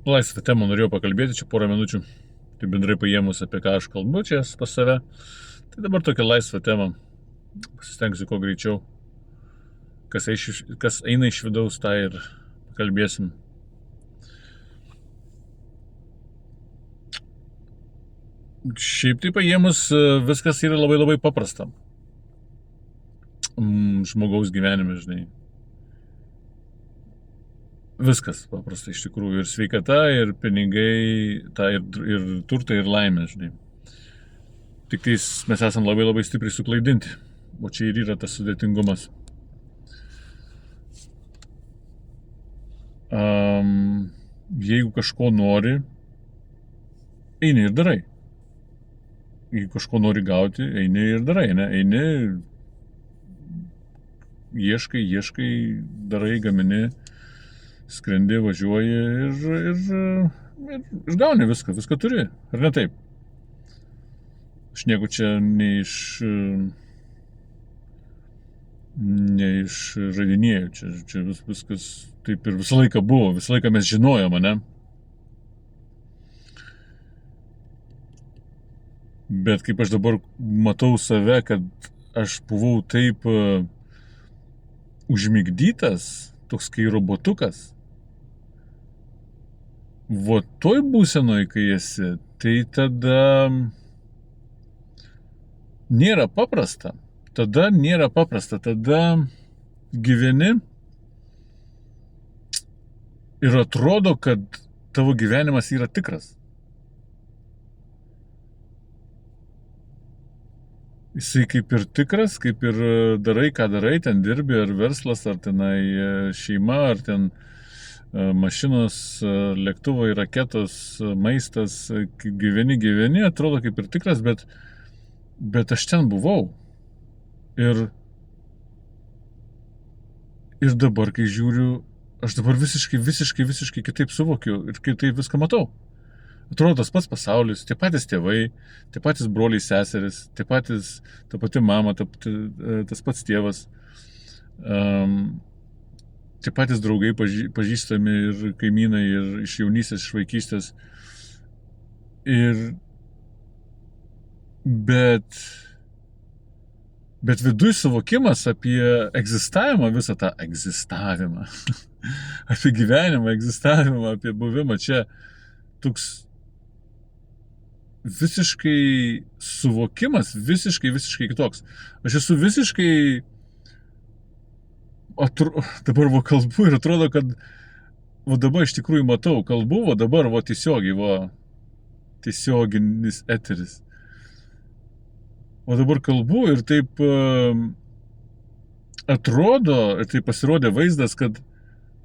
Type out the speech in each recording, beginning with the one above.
laisvą temą norėjau pakalbėti, čia porą minučių. Tai bendrai paėmus, apie ką aš kalbu čia pas save. Tai dabar tokia laisvą temą. Pasistengsiu kuo greičiau. Kas eina iš vidaus, tą ir kalbėsim. Šiaip tai paėmus, viskas yra labai labai paprasta. Žmogaus gyvenime, žinai. Viskas paprasta iš tikrųjų. Ir sveikata, ir pinigai, ir turtai, ir laimė, žinai. Tik tais mes esam labai labai stipriai suklaidinti. O čia ir yra tas sudėtingumas. Jeigu kažko nori, eini ir darai. Jeigu kažko nori gauti, eini ir darai, ne? Eini, ieškai, darai, gamini, skrendi, važiuoji ir gauni viską turi, ar ne taip? Aš nieko čia neišradinėjau, čia viskas taip ir visą laiką buvo, visą laiką mes žinojom, ne? Bet kaip aš dabar matau save, kad aš buvau taip užmigdytas, toks kai robotukas, vo toj būsenoj, kai esi, tai tada nėra paprasta. Tada gyveni ir atrodo, kad tavo gyvenimas yra tikras. Jisai kaip ir tikras, kaip ir darai, ką darai, ten dirbi, ar verslas, ar tenai šeima, ar ten mašinos, lėktuvai, raketos, maistas, gyveni, atrodo kaip ir tikras, bet aš ten buvau. Ir dabar, kai žiūriu, aš dabar visiškai kitaip suvokiu ir kitaip viską matau. Atrodo tas pats pasaulis, tie patys tėvai, tie patys broliai seseris, ta pati mama, tas pats tėvas, tie patys draugai pažįstami ir kaimynai, ir iš jaunystės, iš vaikystės. Bet viduj suvokimas apie egzistavimą, visą tą egzistavimą, apie gyvenimą, egzistavimą, apie buvimą čia, toks visiškai suvokimas, visiškai kitoks. Aš esu visiškai, dabar kalbu ir atrodo, kad dabar iš tikrųjų matau, kalbu, dabar tiesioginis eteris. O dabar kalbu ir taip atrodo, ir taip pasirodė vaizdas, kad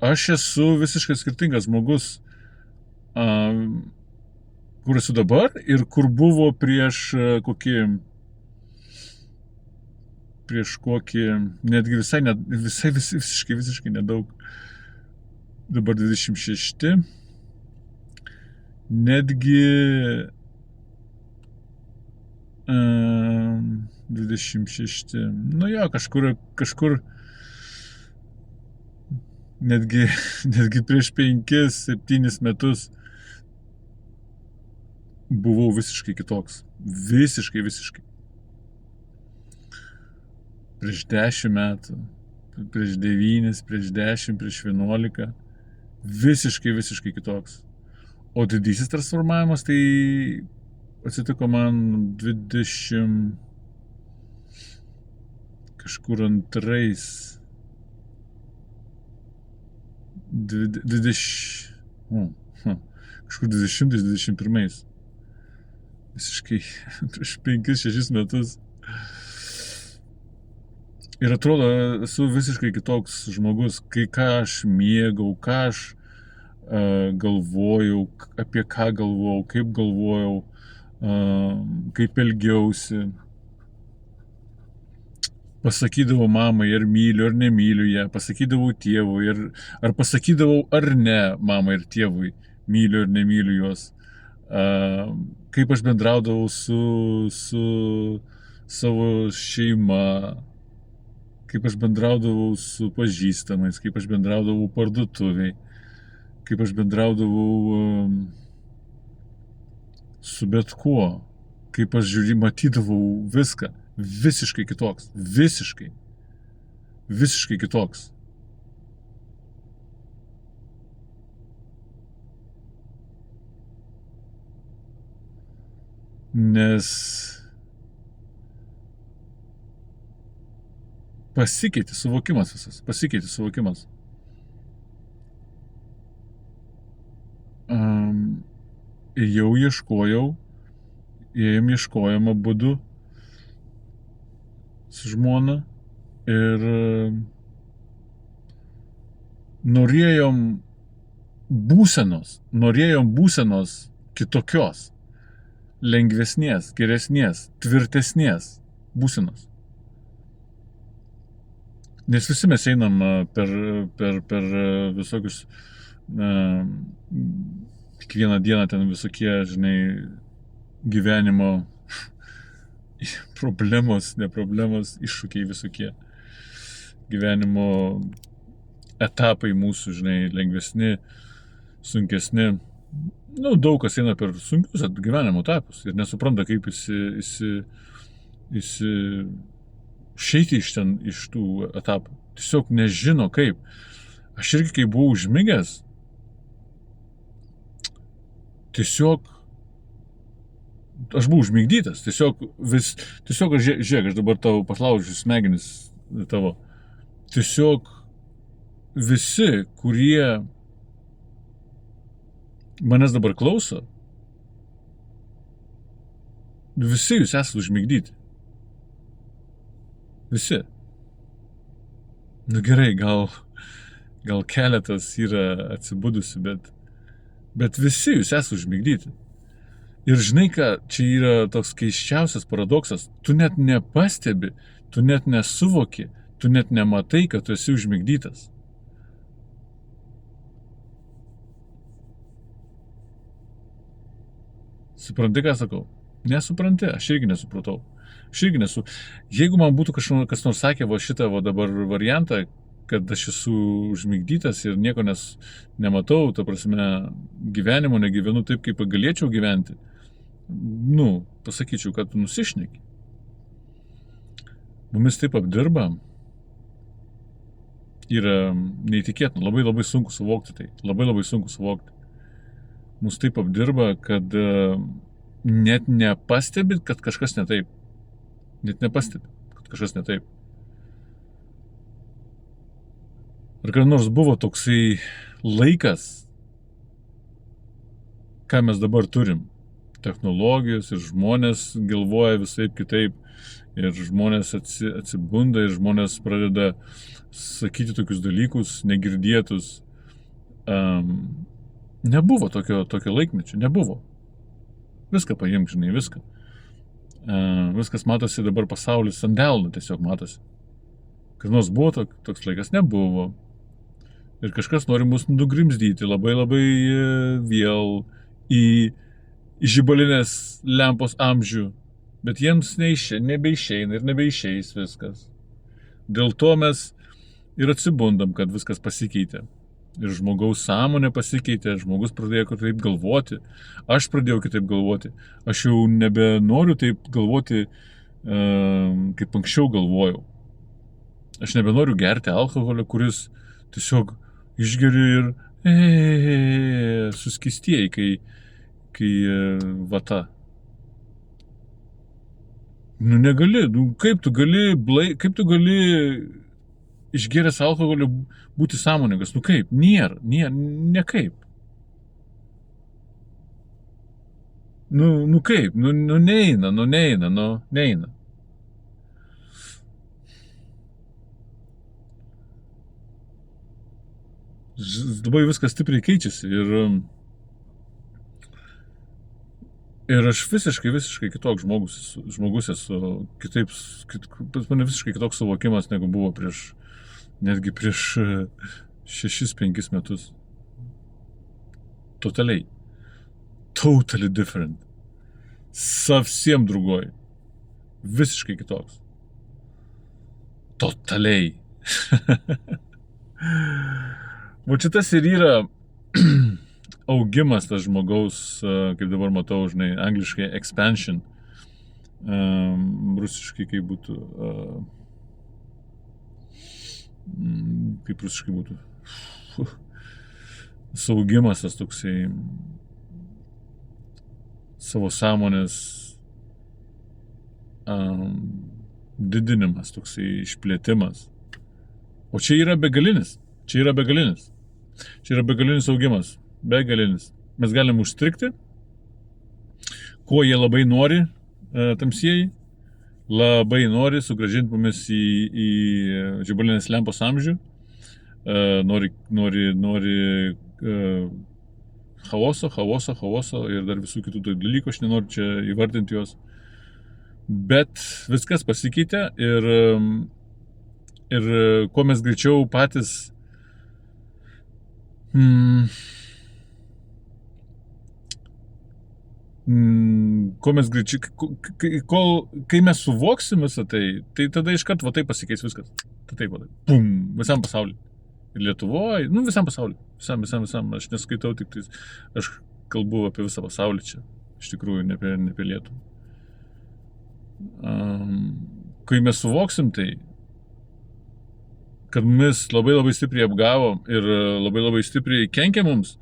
aš esu visiškai skirtingas žmogus, kur esu dabar ir kur buvo prieš kokį, netgi visiškai nedaug, dabar 26, netgi 26, nu jo, kažkur netgi prieš 5-7 metus buvau visiškai kitoks. Visiškai. Prieš 10 metų, prieš 9, prieš 10, prieš 11. Visiškai kitoks. O didysis transformavimas tai atsitiko man 20 kažkur antrais. 20-21. Visiškai prieš 5-6 metus. Ir atrodo, esu visiškai kitoks žmogus, ką aš mėgau, ką aš galvojau, apie ką galvojau, kaip galvojau, kaip elgiausi. Pasakydavau mamai, ar myliu, ar nemyliu ją, pasakydavau tėvui, ar pasakydavau, ar ne mamai ir tėvui, myliu ar nemyliu juos. Kaip aš bendraudavau su savo šeima, kaip aš bendraudavau su pažįstamais, kaip aš bendraudavau parduotuviai, kaip aš bendraudavau su bet kuo, kaip aš matydavau viską, visiškai kitoks, visiškai kitoks. Nes pasikeitė suvokimas visas, pasikeitė suvokimas. Jau ėjom ieškojom abudu su žmona ir norėjom būsenos kitokios, lengvesnės, geresnės, tvirtesnės būsenos. Nes visi mes einam per visokius kiekvieną dieną ten visokie, žinai, gyvenimo problemos, iššūkiai visokie. Gyvenimo etapai mūsų, žinai, lengvesni, sunkesni. Daug kas eina per sunkius gyvenimo etapus ir nesupranta, kaip išeiti iš tų etapų. Tiesiog nežino kaip. Aš irgi, kai buvau užmigęs, aš buvau užmigdytas. Tiesiog žiūrėk, aš dabar tau paslaužiu smegenis tavo. Tiesiog visi, kurie manęs dabar klauso, visi jūs esate užmigdyti. Visi. Gerai, gal keletas yra atsibudusi, bet visi jūs esate užmigdyti. Ir žinai, ką čia yra toks keiščiausias paradoksas, tu net nepastebi, tu net nesuvoki, tu net nematai, kad tu esi užmigdytas. Supranti, ką sakau? Nesupranti, aš irgi nesupratau. Jeigu man būtų kas nors sakė šitą dabar variantą, kad aš esu užmigdytas ir nieko nematau, ta prasme, gyvenimo negyvenu taip, kaip galėčiau gyventi, pasakyčiau, kad tu nusišneki. Mumis taip apdirba, yra neįtikėtina, labai sunku suvokti tai, labai sunku suvokti. Mus taip apdirba, kad net nepastebit, kad kažkas ne taip. Ar kada nors buvo toksai laikas, ką mes dabar turim? Technologijos ir žmonės galvoja visaip kitaip. Ir žmonės atsibunda ir žmonės pradeda sakyti tokius dalykus negirdėtus. Nebuvo tokio laikmečio, nebuvo. Viską paimk, žinai, viską. Viskas matosi dabar pasaulis ant delno, tiesiog matosi. Kas nors buvo toks laikas, nebuvo. Ir kažkas nori mus nugrimzdyti labai vėl į žibalinės lempos amžių. Bet jiems nebeišeina ir nebeišeis viskas. Dėl to mes ir atsibundam, kad viskas pasikeitė. Ir žmogaus sąmonė pasikeitė, žmogus pradėjo kitaip galvoti, aš pradėjau kitaip galvoti. Aš jau nebenoriu taip galvoti, kaip anksčiau galvojau. Aš nebenoriu gerti alkoholio, kuris tiesiog išgeri ir suskystėjai, kai vata. Negali, kaip tu gali išgeręs alkoholio būti sąmoningas? Kaip? Nekaip. Kaip? Neina. Labai viskas stipriai keičiasi ir aš visiškai kitoks žmogus esu, pas mane visiškai kitoks suvokimas, negu buvo netgi prieš 6-5 metus. Totally different. Совсем другой. Visiškai kitoks. Totaliai. Va šitas ir yra augimas tas žmogaus, kaip dabar matau, žinai, angliškai expansion, rusiškai kaip būtų, kaip rusiškai būtų, saugimas tas toksai, savo sąmonės didinimas, toksai išplėtimas. O čia yra begalinis. Čia yra begalinis augimas. Begalinis. Mes galim užstrikti, ko jie labai nori, tamsieji. Labai nori sugrąžinti mumis į žibalinės lempos amžių. Nori chaoso ir dar visų kitų dalykų, aš nenoriu čia įvardinti juos. Bet viskas pasikeitė ir kuo mes greičiau patys kuo mes greičiau, kai mes suvoksim visą tai tada iškart va taip pasikeis viskas. Tai taip, pum, visam pasauliu. Ir Lietuvoje, visam pasauliu. Visam. Aš neskaitau tik tai, aš kalbu apie visą pasaulį čia. Iš tikrųjų, ne apie Lietuvą. Kai mes suvoksim tai, kad mes labai stipriai apgavom ir labai stipriai kenkia mums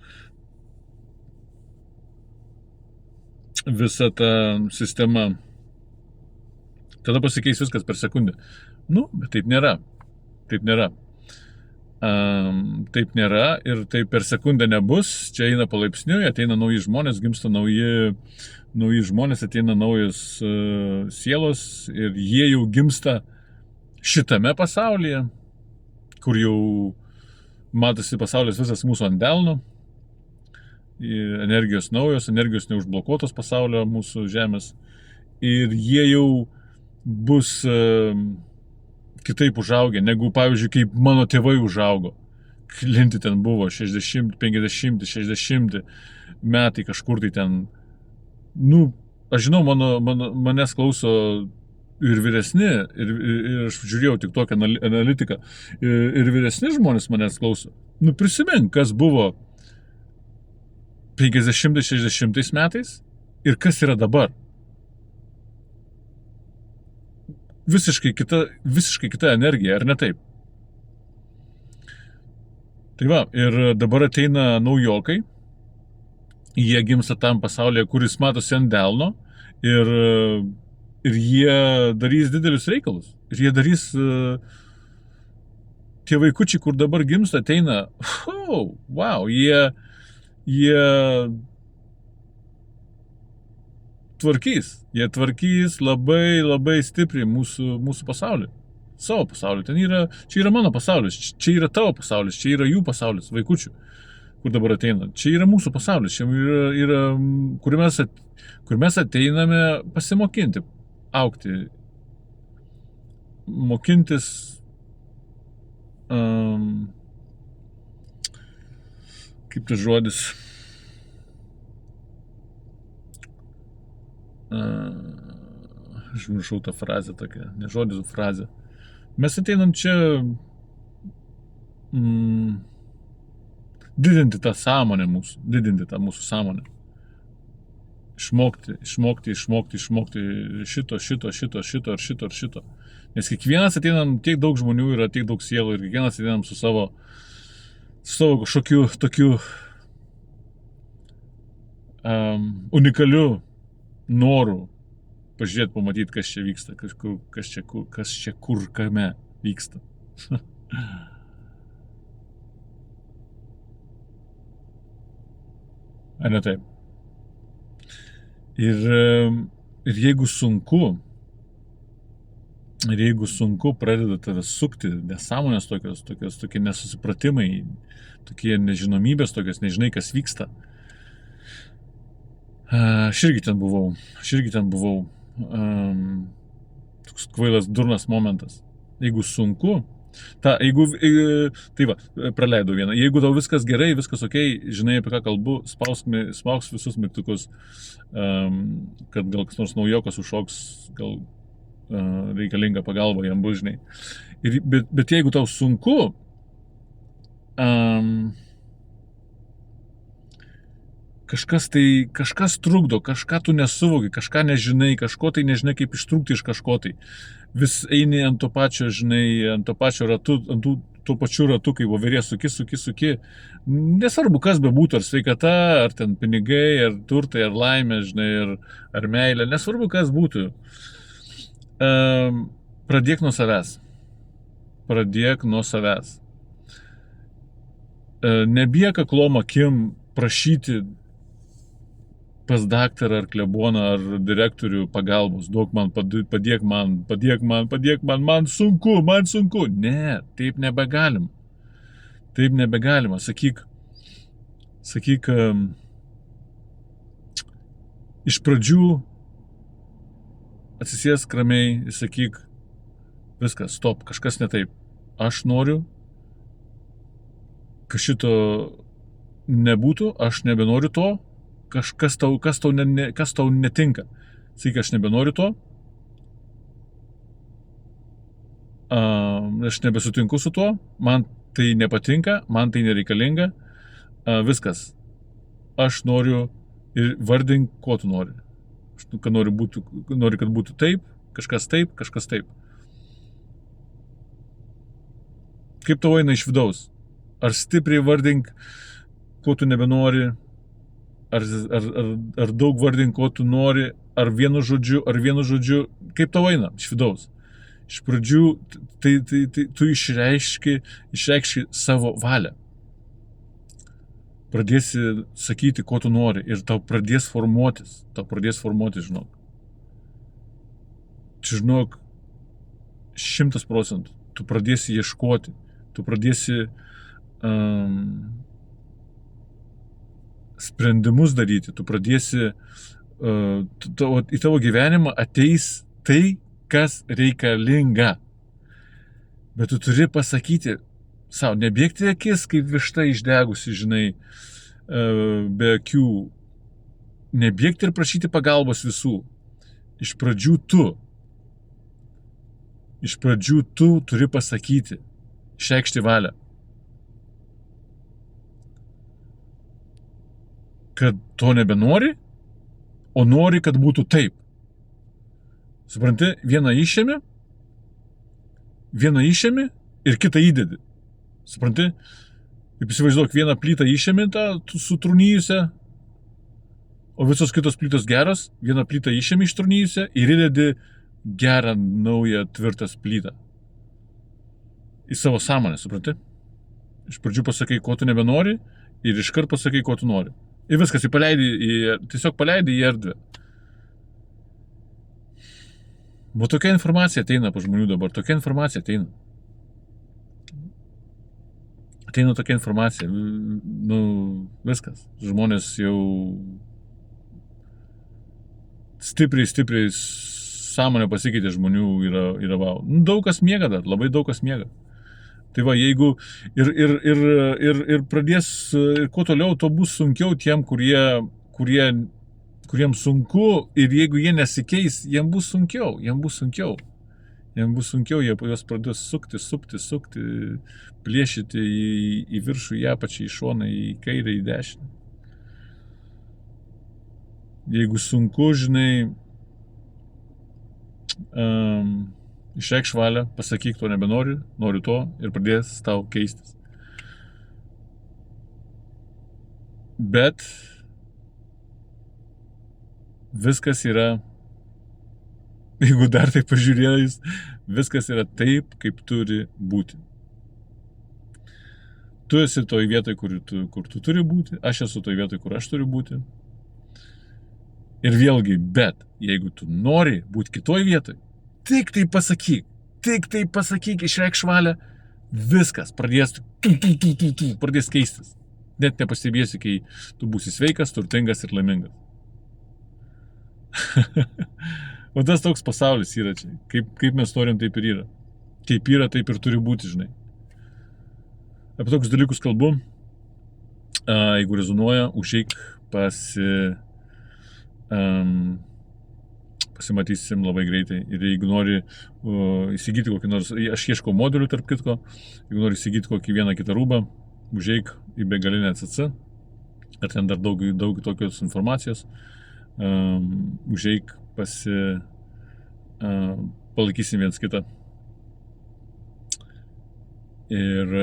visa ta sistema, tada pasikeis viskas per sekundę. Bet taip nėra. Taip nėra ir taip per sekundę nebus. Čia eina palaipsniui, ateina nauji žmonės, gimsta nauji žmonės, ateina naujos sielos ir jie jau gimsta šitame pasaulyje, kur jau matosi pasaulis visas mūsų ant delno, energijos naujos, energijos neužblokuotos pasaulio mūsų žemės ir jie jau bus kitaip užaugę, negu, pavyzdžiui, kaip mano tėvai užaugo. Klinti ten buvo 60, 50, 60 metai kažkur tai ten. Aš žinau, manęs klauso ir vyresni, ir aš žiūrėjau tik tokią analitiką, ir vyresni žmonės manęs klauso. Prisimink, kas buvo 50-60 metais ir kas yra dabar. Visiškai kita energija, ar ne taip? Tai va, ir dabar ateina naujokai, jie gimsta tam pasaulyje, kuris matosi ant delno, ir jie darys didelius reikalus. Ir jie darys, tie vaikučiai, kur dabar gimsta, ateina, wow, jie tvarkys labai stipriai mūsų pasaulį, savo pasaulį. Čia yra mano pasaulis, čia yra tavo pasaulis, čia yra jų pasaulis, vaikučių, kur dabar ateina. Čia yra mūsų pasaulis, čia yra kur mes ateiname pasimokinti, augti, mokintis, kaip tas žodis, aš užmiršau tą frazę tokią, ne žodis, o frazę. Mes ateinam čia didinti tą sąmonę mūsų, didinti tą mūsų sąmonę. Išmokti šito. Nes kiekvienas ateinam, tiek daug žmonių yra, tiek daug sielų ir kiekvienas ateinam su savo kažkokiu tokiu unikaliu noru pažiūrėti, pamatyti, kas čia vyksta, kas čia kur kame vyksta. Ar ne taip? Ir jeigu sunku pradeda tave sukti nesąmonės tokie nesusipratimai, tokie nežinomybės tokios, nežinai, kas vyksta. Aš irgi ten buvau. Toks kvailas, durnas momentas. Jeigu sunku, tai va, praleidau vieną. Jeigu tau viskas gerai, viskas okei, žinai, apie ką kalbu, spausk visus mygtukus, kad gal kas nors naujokas užšoks, gal reikalinga pagalba jam bus, žinai. Bet jeigu tau sunku, kažkas trukdo, kažką tu nesuvoki, kažką nežinai, kažko tai nežinai, kaip ištrūkti iš kažko tai. Vis eini ant to pačio, žinai, ant to pačio ratu, ant tuo pačiu ratu, kai voverė suki. Nesvarbu, kas bebūtų, ar sveikata, ar ten pinigai, ar turtai, ar laimė, žinai, ar meilė, nesvarbu, kas būtų. Pradėk nuo savęs. Nebijok aklom akim prašyti pas daktarą ar kleboną ar direktorių pagalbos, duok man, padėk man, man sunku. Ne, taip nebegalima. Sakyk, iš pradžių atsisėsk ramiai ir sakyk, viskas, stop, kažkas ne taip. Aš noriu, kad šito nebūtų, aš nebenoriu to, kas tau netinka. Sakyk, aš nebenoriu to, aš nebesutinku su tuo, man tai nepatinka, man tai nereikalinga, viskas. Aš noriu ir vardink, ko tu nori. Nori, kad būtų taip, kažkas taip. Kaip tau eina iš vidaus? Ar stipriai vardink, ko tu nebenori, ar daug vardink, ko tu nori, ar vienu žodžiu, kaip tau eina iš vidaus? Iš pradžių tai tu išreikški savo valią. Pradėsi sakyti, ko tu nori ir tau pradės formuotis, žinok. Čia, žinok, 100%. Tu pradėsi ieškoti, tu pradėsi sprendimus daryti, tu pradėsi, į tavo gyvenimą ateis tai, kas reikalinga. Bet tu turi pasakyti savo, nebėgti akis, kaip višta išdegusi, žinai, be akių. Nebėgti ir prašyti pagalbos visų. Iš pradžių tu turi pasakyti, išreikšti valią. Kad to nebenori, o nori, kad būtų taip. Supranti, vieną išėmi ir kitą įdedi. Supranti, kaip įsivaizduok, vieną plytą išėmi tą sutrūnyjusią, o visos kitos plytos geros, vieną plytą išėmi ištrūnyjusią ir įdedi gerą, naują, tvirtą plytą. Į savo sąmonę, supranti? Iš pradžių pasakai, ko tu nebenori ir iškart pasakai, ko tu nori. Ir viskas, tiesiog paleidai į erdvę. Buvo tokia informacija ateina po žmonių dabar, Ateina tokia informacija, viskas. Žmonės jau stipriai sąmonė pasikeitė žmonių yra wow. Daug kas miega dar, labai daug kas miega. Tai va, jeigu ir pradės, kuo toliau, to bus sunkiau tiem, kuriems sunku, ir jeigu jie nesikeis, jiems bus sunkiau, jie juos pradės sukti, plėšyti į viršų, į apačią, į šoną, į kairę, į dešinę. Jeigu sunku, žinai, išreikš valią, pasakyk, to nebenori, noriu to ir pradės tau keistis. Bet viskas yra, jeigu dar tai pažiūrėjus, viskas yra taip, kaip turi būti. Tu esi toj vietoj, kur tu turi būti, aš esu toj vietoj, kur aš turiu būti. Ir vėlgi, bet jeigu tu nori būti kitoj vietoj, tik tai pasakyk, išreikš valią, viskas pradės keistis. Net nepastebėsi, kai tu būsi sveikas, turtingas ir laimingas. O tas toks pasaulis yra čia. Kaip mes norim, taip ir yra. Kaip yra, taip ir turi būti, žinai. Apie tokius dalykus kalbu. Jeigu rezonuoja, užeik pasimatysim labai greitai. Ir jeigu nori įsigyti kokį nors, aš ieškau modelių tarp kitko, jeigu nori įsigyti kokį vieną kitą rūbą, užeik į Begalinę CC Ir ten dar daug tokios informacijos. Užeik, palaikysim viens kitą. Ir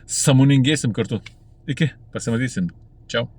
sąmoningėsim kartu. Iki, pasimatysim. Čiau.